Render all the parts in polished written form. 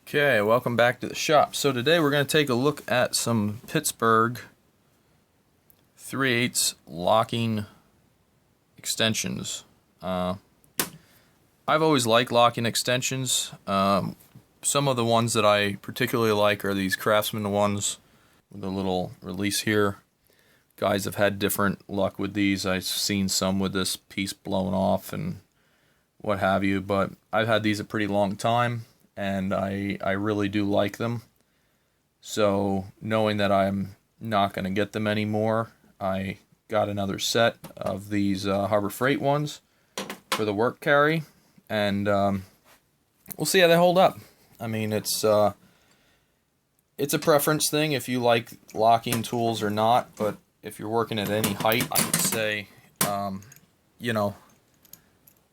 Okay, welcome back to the shop. So today we're going to take a look at some Pittsburgh 3/8 locking extensions. I've always liked locking extensions. Some of the ones that I particularly like are these Craftsman ones with a little release here. Guys have had different luck with these. I've seen some with this piece blown off and what have you, but I've had these a pretty long time, and I really do like them. So knowing that I'm not going to get them anymore, I got another set of these Harbor Freight ones for the work carry, and we'll see how they hold up. I mean, it's a preference thing if you like locking tools or not, but if you're working at any height, I would say, you know,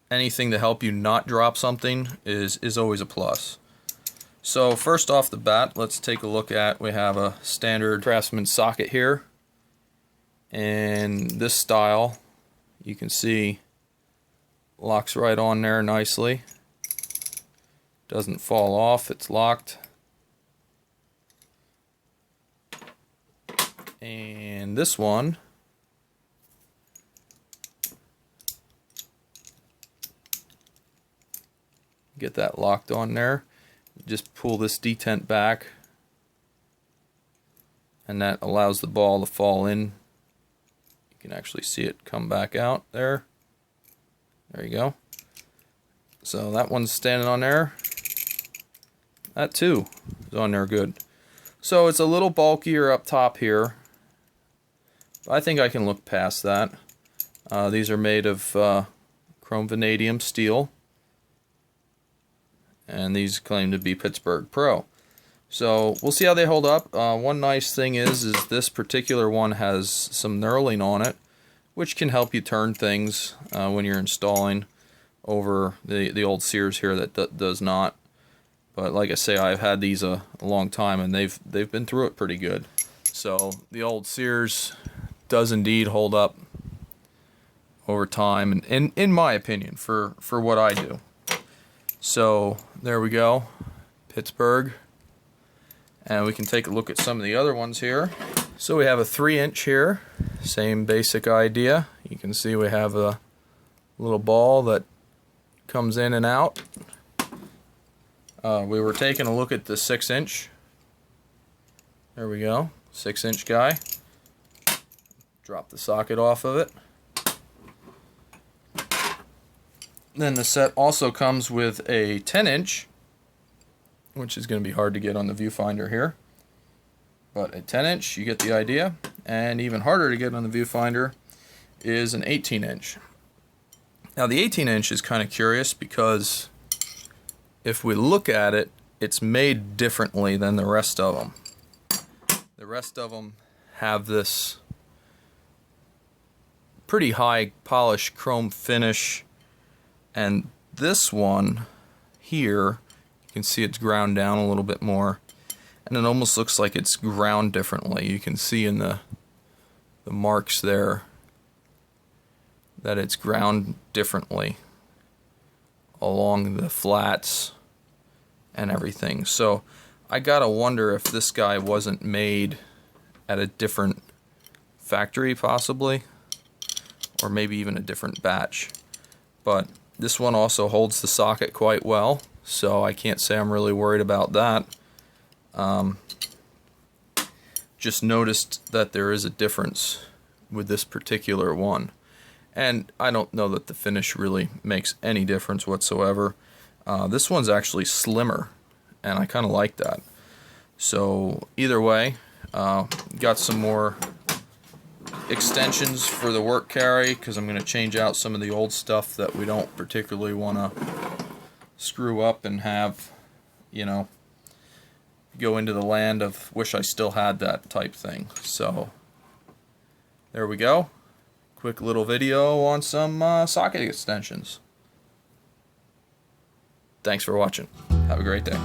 anything to help you not drop something is always a plus. So first off the bat, let's take a look at, we have a standard Craftsman Socket here. And this style, you can see, locks right on there nicely. Doesn't fall off, it's locked. And this one, get that locked on there. Just pull this detent back, and that allows the ball to fall in. You can actually see it come back out there. There you go. So that one's standing on there. That too is on there good. So it's a little bulkier up top here. I think I can look past that. These are made of chrome vanadium steel, and these claim to be Pittsburgh Pro. So we'll see how they hold up. One nice thing is this particular one has some knurling on it, which can help you turn things when you're installing over the old Sears here that does not. But like I say, I've had these a long time, and they've been through it pretty good. So the old Sears does indeed hold up over time, and in my opinion, for what I do. So there we go, Pittsburgh. And we can take a look at some of the other ones here. So we have a 3-inch here, same basic idea. You can see we have a little ball that comes in and out. We were taking a look at the 6-inch. There we go, 6-inch guy. Drop the socket off of it. Then the set also comes with a 10-inch, which is going to be hard to get on the viewfinder here. But a 10-inch, you get the idea. And even harder to get on the viewfinder is an 18-inch. Now the 18-inch is kind of curious because if we look at it, it's made differently than the rest of them. The rest of them have this pretty high polished chrome finish, and this one here, you can see it's ground down a little bit more, and it almost looks like it's ground differently. You can see in the marks there that it's ground differently along the flats and everything. So I gotta wonder if this guy wasn't made at a different factory possibly, or maybe even a different batch. But this one also holds the socket quite well, so I can't say I'm really worried about that. Just noticed that there is a difference with this particular one. And I don't know that the finish really makes any difference whatsoever. This one's actually slimmer, and I kind of like that. So either way, got some more extensions for the work carry, because I'm going to change out some of the old stuff that we don't particularly want to screw up and have, you know, go into the land of wish I still had that type thing. So there we go. Quick little video on some socket extensions. Thanks for watching. Have a great day.